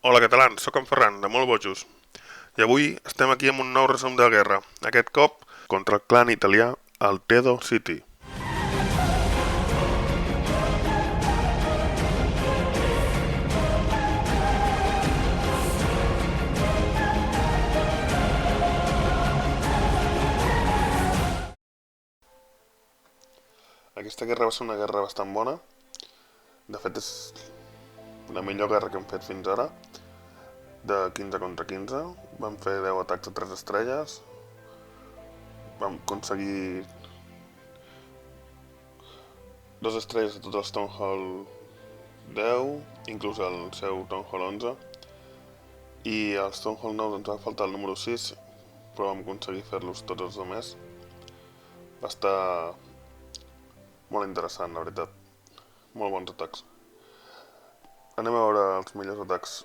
Hola catalans, sóc en Ferran, de Molt Bojos, i avui estem aquí amb un nou resum de guerra, aquest cop contra el clan italià Altedo City. Aquesta guerra va ser una guerra bastant bona, de fet és la millor guerra que hem fet fins ara, de 15 contra 15, vam fer 10 atacs a 3 estrelles, vam aconseguir 2 estrelles a tots els Town Hall 10, inclús el seu Town Hall 11, i als Town Hall 9 ens va faltar el número 6, però vam aconseguir fer-los tots els altres. Va estar molt interessant, la veritat. Molt bons atacs. Anem a veure els millors atacs.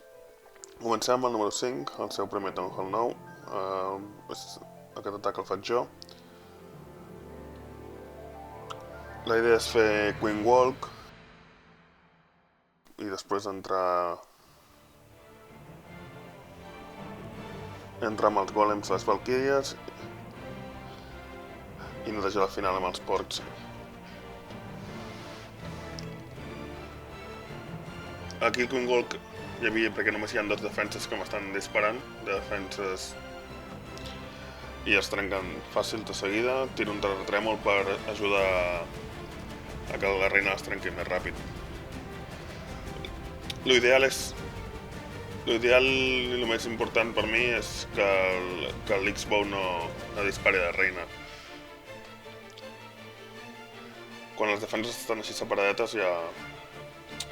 Comencem amb el número 5, el seu primer Town Hall 9. Aquest atac el faig jo. La idea és fer Queen Walk i després entrar amb els golems a les Valkyries i netejar la final amb els porcs. Aquí el Queen Walk hi havia perquè només hi ha dos defenses que m'estan disparant, de defenses, i es trenquen fàcil de seguida. Tiro un terratrèmol per ajudar a que la reina es trenqui més ràpid. L'ideal i el més important per mi és que l'X-Bow no dispari de reina. Quan les defenses estan així separadetes ja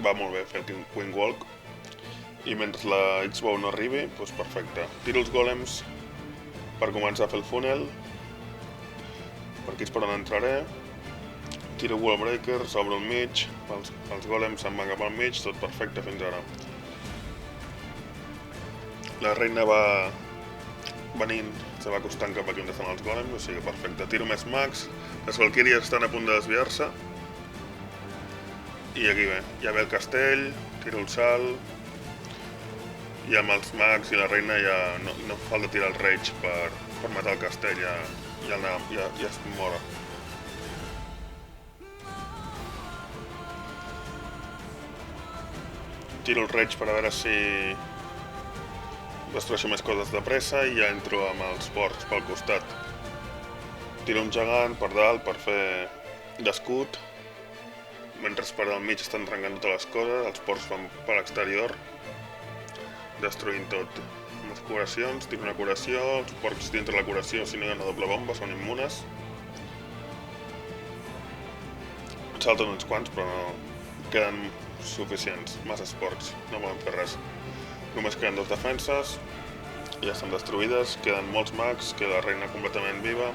va molt bé fer el Queen Walk, i mentre la X-Bow no arribi, doncs perfecte. Tiro els golems per començar a fer el funnel. Per aquí és per on entraré. Tiro Wall Breakers, obro el mig, els golems se'n van cap al mig, tot perfecte fins ara. La reina va venint, se va acostant cap aquí on estan els golems, o sigui perfecte. Tiro més mags, les Valkyries estan a punt de desviar-se. I aquí ve, ja ve el castell, tiro el salt, i amb els mags i la reina ja no falta tirar el rage per matar el castell, ja es mora. Tiro el rage per a veure si destrueixo més coses de pressa i ja entro amb els porcs pel costat. Tiro un gegant per dalt per fer d'escut, mentre per al mig estan trencant totes les coses, els porcs van per l'exterior, destruint tot. Amb les curacions, tiro una curació, els porcs dintre la curació, si no hi ha una doble bomba, són immunes. En salten uns quants, però no queden suficients, masses porcs, no volen fer res. Només queden dos defenses, ja estan destruïdes, queden molts mags, queda la reina completament viva,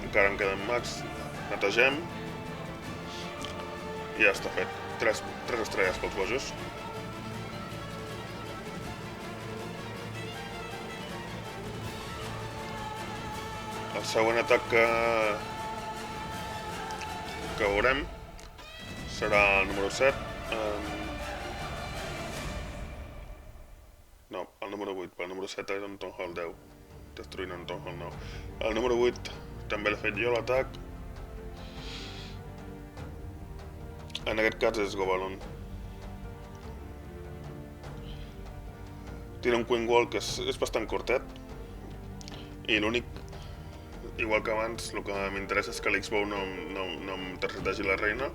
encara en queden mags, netegem, i ja està fet. 3 estrelles pels bojos. El següent atac que veurem serà el número 7. No, el número 8, però el número 7 és un Town Hall 10, destruint un Town Hall 9. El número 8 també l'he fet jo, l'atac. En aquest cas és Gobalon. Tira un Queen Wall que és bastant curtet, i l'únic, igual que abans, el que m'interessa és que l'X-Bow no em tercetegi la reina.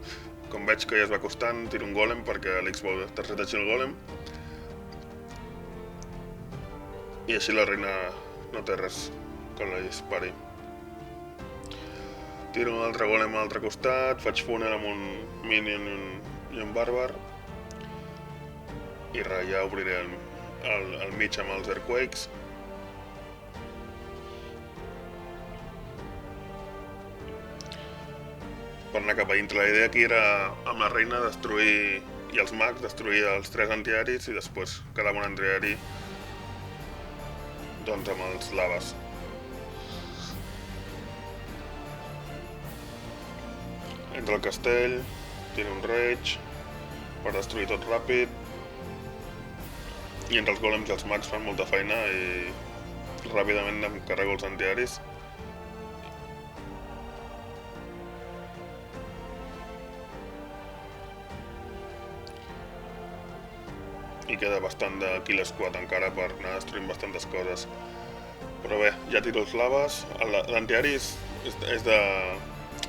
Com veig que ja es va costant, tiro un golem perquè l'X-Bow tercetegi el golem, i així la reina no té res que la dispari. Tiro un altre golem a l'altre costat, faig funnel amb un minion i un bàrbar, i ja obriré el mig amb els Earthquakes. Per anar cap a dintre. La idea aquí era, amb la reina, destruir, i els mags, destruir els 3 antiaeris i després quedar amb un antiaeri doncs amb els laves. Entra al castell, tira un rage per destruir tot ràpid, i entre els golems i els mags fan molta feina i ràpidament em carrego els antiaris. I queda bastant de kill squad encara per anar destruint bastantes coses. Però bé, ja tiro els laves. L'antiari és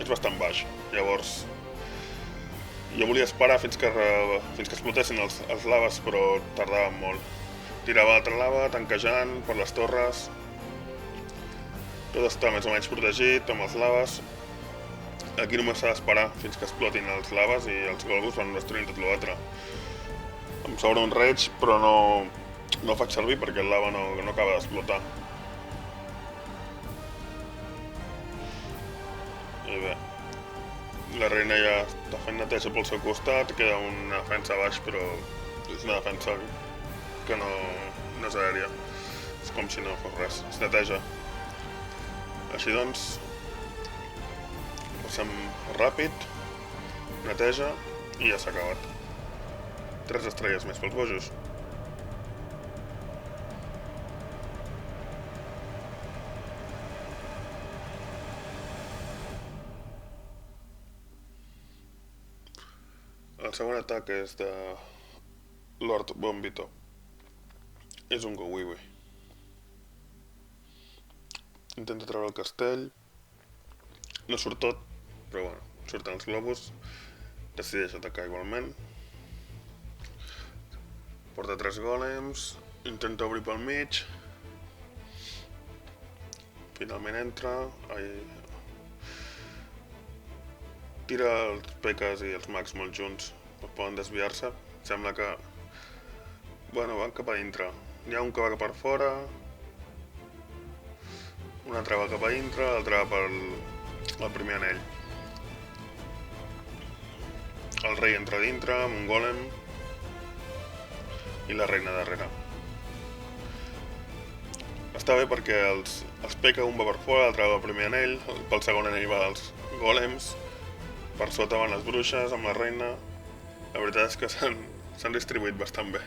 bastant baix, llavors jo volia esperar fins que explotessin els laves, però tardaven molt. Tirava altra lava, tanquejant per les torres. Tot està més o menys protegit amb els laves. Aquí només s'ha d'esperar fins que explotin els laves i els golgos van destruint tot l'altre. Em sobra un rage, però no el faig servir perquè el lava no acaba d'explotar. I bé, la reina ja està fent neteja pel seu costat, queda una defensa baix, però és una defensa que no és aèria. És com si no fos res, es neteja. Així doncs, passem ràpid, neteja i ja s'ha acabat. 3 estrelles més pels bojos. El segon atac és de Lord Bombito. És un Gowiwi. Intenta treure el castell. No surt tot, però bueno, surten els globus. Decideix atacar igualment. Porta 3 golems, intenta obrir pel mig. Finalment entra. Tira els peques i els mags molt junts. No poden desviar-se. Sembla que... Bueno, van cap a dintre. Hi ha un que va cap per fora. Un altre va cap a dintre, l'altre va pel primer anell. El rei entra dintre amb un golem. I la reina darrere. Està bé perquè els peca, un va per fora, l'altre va pel primer anell, pel segon anell va els golems, per sota van les bruixes amb la reina. La veritat és que s'han distribuït bastant bé.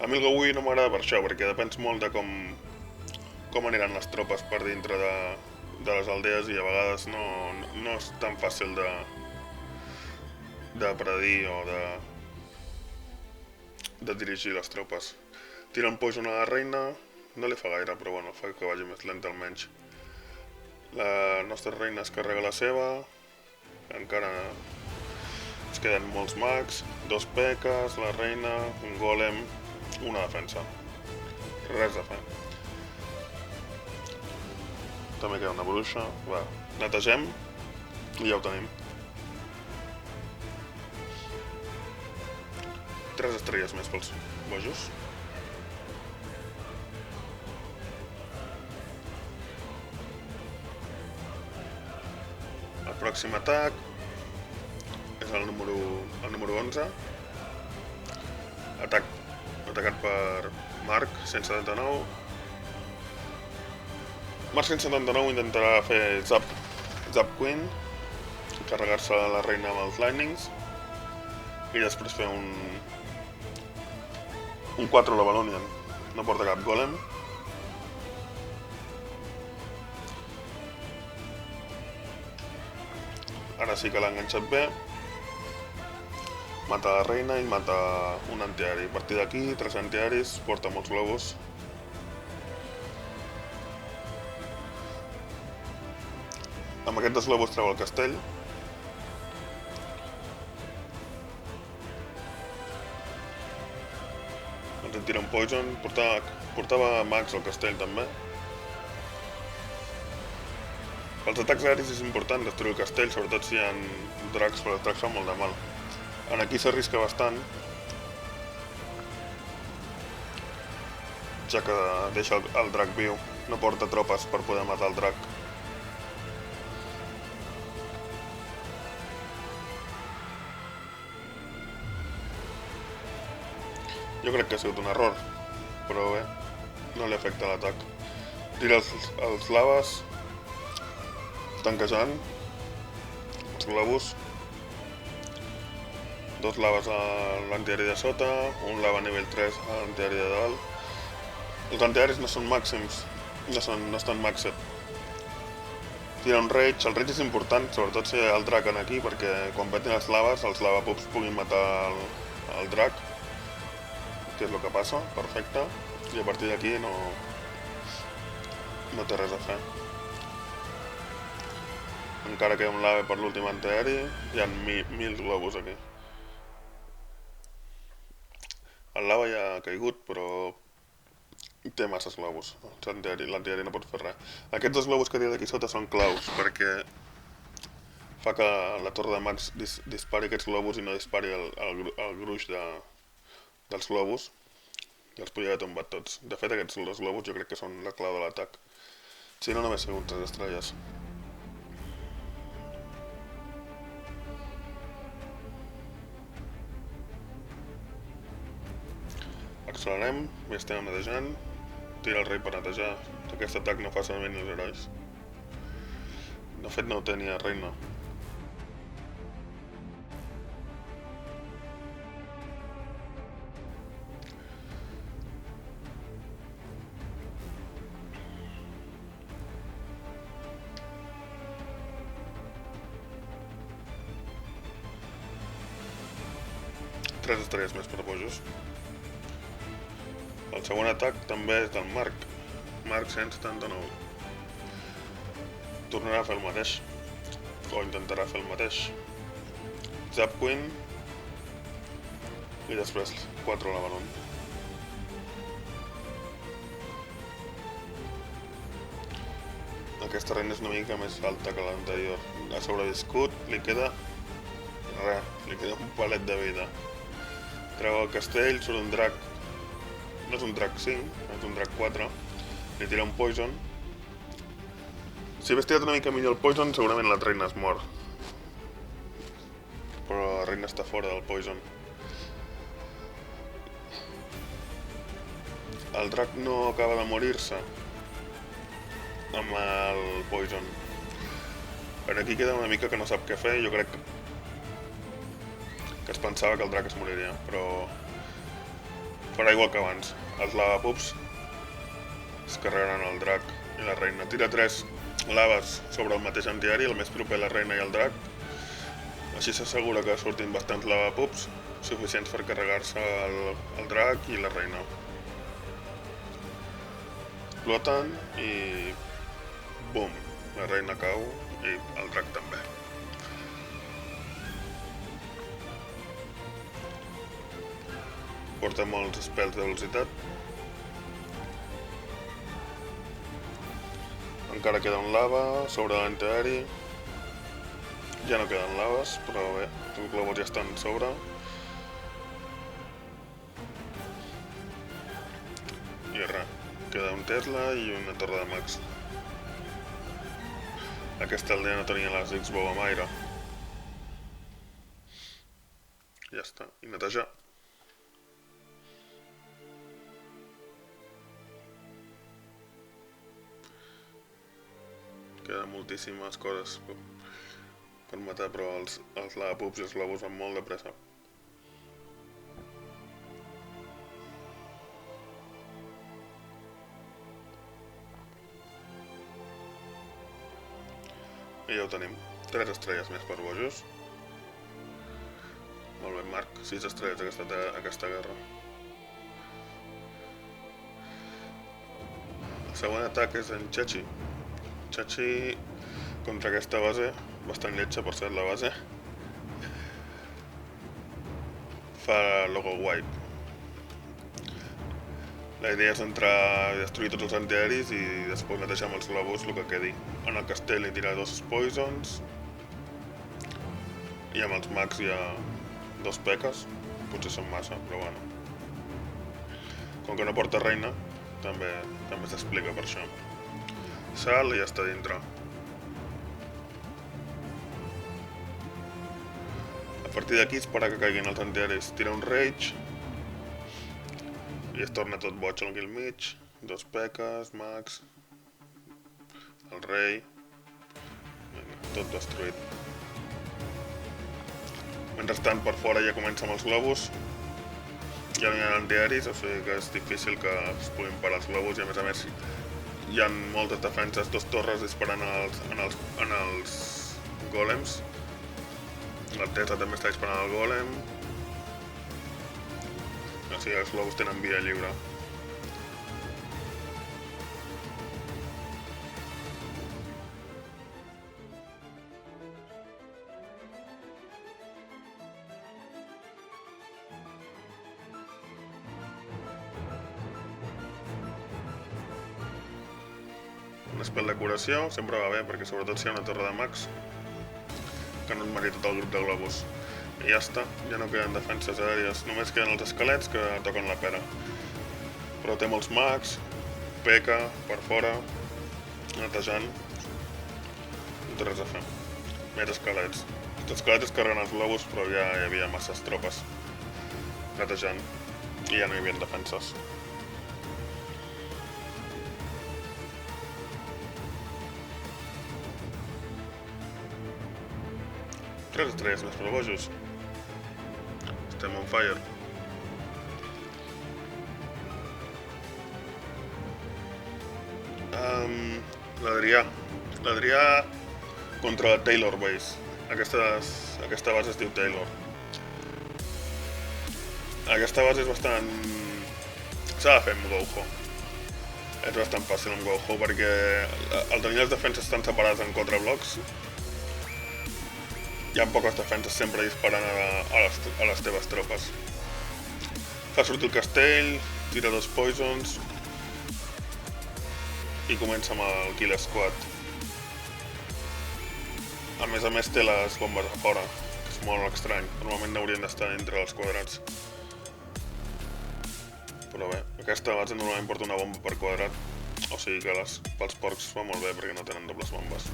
A mi el Gowiwi no m'agrada per això, perquè depèn molt de com aniran les tropes per dintre de les aldees i a vegades no és tan fàcil de predir o de dirigir les tropes. Tira un poison a la reina, no li fa gaire, però bueno, fa que vagi més lenta almenys. La nostra reina es carrega la seva, encara es queden molts mags, 2 peques, la reina, un golem, una defensa. Res a fer. També queda una bruixa. Va, netegem i ja ho tenim. 3 estrelles més pels bojos. El pròxim atac és el número 11. Atacat per Mark 179. Mark 179 intentarà fer Zap Queen, carregar-se la reina amb els lightnings i després fer un 4 a la Balonian. No porta cap golem. Ara sí que l'ha enganxat bé. Mata la reina i mata un antiari. A partir d'aquí, 3 antiaris, porta molts globus. Amb aquests 2 globus treu el castell. Ens en tira un poison. Portava mags al castell també. Pels atacs aeris és important destruir el castell, sobretot si hi ha dracs, però els dracs fan molt de mal. Aquí s'arrisca bastant, ja que deixa el drac viu, no porta tropes per poder matar el drac. Jo crec que ha sigut un error, però bé, no li afecta l'atac. Tira els laves, tanquejant els globus. dos laves a l'antiaeri de sota, un lava nivell 3 a l'antiaeri de dalt. Els antiaeris no són màxims, no estan maxed. Tira un rage, el rage és important, sobretot si hi ha el drac aquí, perquè quan petin les laves, els lavapups puguin matar el drac, que és el que passa, perfecte, i a partir d'aquí no té res a fer. Encara queda un lave per l'últim antiaeri, hi ha 1000 globus aquí. El lava ja ha caigut, però té masses globus. L'antiaeri no pot fer res. Aquests dos globus que tira d'aquí sota són claus, perquè fa que la torre de Max dispari aquests globus i no dispari el gruix dels globus. I els podria haver tombat tots. De fet, aquests dos globus jo crec que són la clau de l'atac. Si no, només sigut 3 estrelles. Accelerem, ja estem netejant. Tira el rei per netejar. Aquest atac no fa servir ni els herois. De fet, no ho tenia reina. Tres estrelles més per bojos. El següent atac també és del Marc. Marc 179. Tornarà a fer el mateix. O intentarà fer el mateix. Zap Queen. I després 4 a la Baron. Aquesta reina és una mica més alta que l'anterior. Ha sobreviscut, li queda res, li queda un palet de vida. Treu el castell, surt un drac. No és un drac 5, és un drac 4. Li tira un poison. Si hagués tirat una mica millor el poison, segurament la reina es mor. Però la reina està fora del poison. El drac no acaba de morir-se amb el poison. Per aquí queda una mica que no sap què fer. Jo crec que es pensava que el drac es moriria, però farà igual que abans. Els lavapups es carregaran el drac i la reina. Tira 3 laves sobre el mateix antiaeri, el més proper a la reina i el drac. Així s'assegura que surtin bastants lavapups suficients per carregar-se el drac i la reina. Exploten i bum, la reina cau i el drac també. Porta molts spells de velocitat. Encara queda un lava sobre l'antiaeri. Ja no queden laves, però bé, els globus ja estan sobre. I res, queda un Tesla i una torre de Max. Aquesta aldea no tenia les X-Bow amb aire. Ja està, i netejar. Queden moltíssimes coses per matar, però els lavapups i els globus van molt de pressa. I ja ho tenim. 3 estrelles més per bojos. Molt bé, Marc. 6 estrelles aquesta guerra. El següent atac és en Chachi. Chachi contra aquesta base, bastant lletja per ser la base, fa logo wipe. La idea és entrar i destruir tots els antiaeris i després netejar amb els globus el que quedi. En el castell li tira 2 poisons i amb els mags hi ha 2 peques, potser són massa, però bueno. Com que no porta reina, també s'explica per això. Sal i ja està dintre. A partir d'aquí espera que caiguin els antiaeris. Tira un rage i es torna tot boig aquí al mig. 2 peques, mags, el rei, tot destruït. Mentrestant, per fora ja comença amb els globus. Ja no hi ha antiaeris, o sigui que és difícil que es puguin parar els globus i a més hi ha moltes defenses, 2 torres disparant en els golems. El Tesla també està disparant al golem. O sigui, els globus tenen via lliure. Un spell de curació sempre va bé, perquè sobretot si hi ha una torre de mags que no et mari tot el grup de globus. I ja està, ja no queden defenses aèries, només queden els esquelets que toquen la pera. Però té molts mags, peca per fora, netejant, no té res a fer. Més esquelets. Els esquelets es carreguen els globus, però ja hi havia masses tropes netejant i ja no hi havia defenses. Tres estrelles més per bojos. Estem on fire. L'Adrià contra la Taylor Base. Aquesta base es diu Taylor. Aquesta base és bastant... s'ha de fer amb Go-Ho. És bastant fàcil amb Go-Ho perquè al tenir les defenses estan separades en 4 blocs, hi ha poques defenses sempre disparant a les teves tropes. Fa sortir el castell, tira 2 poisons i comença amb el Kill Squad. A més té les bombes a fora, que és molt estrany. Normalment haurien d'estar entre els quadrats. Però bé, aquesta base normalment porta una bomba per quadrat, o sigui que pels porcs va molt bé perquè no tenen dobles bombes.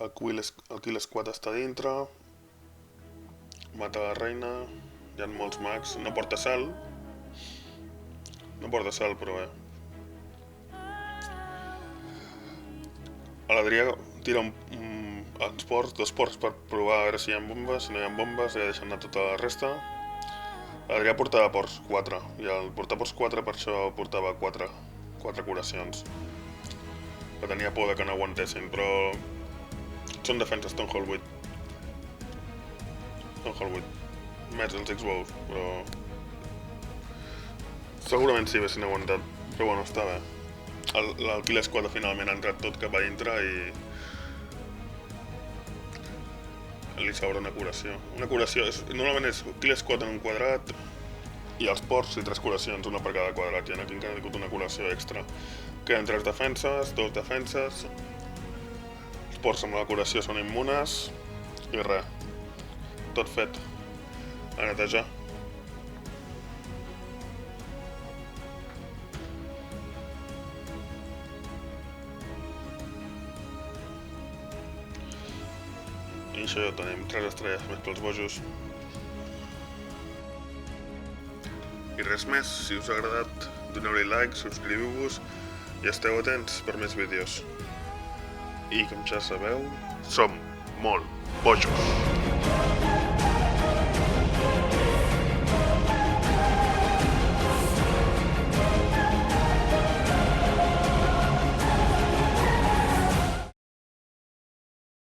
El Kill Squad està dintre, mata la reina, hi ha molts mags, no porta sal, però bé. L'Adrià tira dos porcs per provar a veure si hi ha bombes, si no hi ha bombes ja deixen anar tota la resta. L'Adrià portava porcs 4, i al portar porcs 4 per això portava 4 curacions. Que tenia por que no aguantessin, però... són defenses Stronghold 8. Més els X-Bows, però... segurament sí haguessin aguantat, però bueno, està bé. El Kill Squad finalment ha entrat tot cap a dintre i... li sobra una curació. Una curació, normalment és Kill Squad en un quadrat i els porcs i 3 curacions, una per cada quadrat, i aquí encara ha hagut una curació extra. Queden 3 defenses, 2 defenses... Els porcs amb la curació són immunes i res, tot fet, a netejar. I això ja tenim 3 estrelles més pels bojos. I res més, si us ha agradat, doneu-li like, subscriviu-vos i esteu atents per més vídeos. I com ja sabeu, som molt bojos!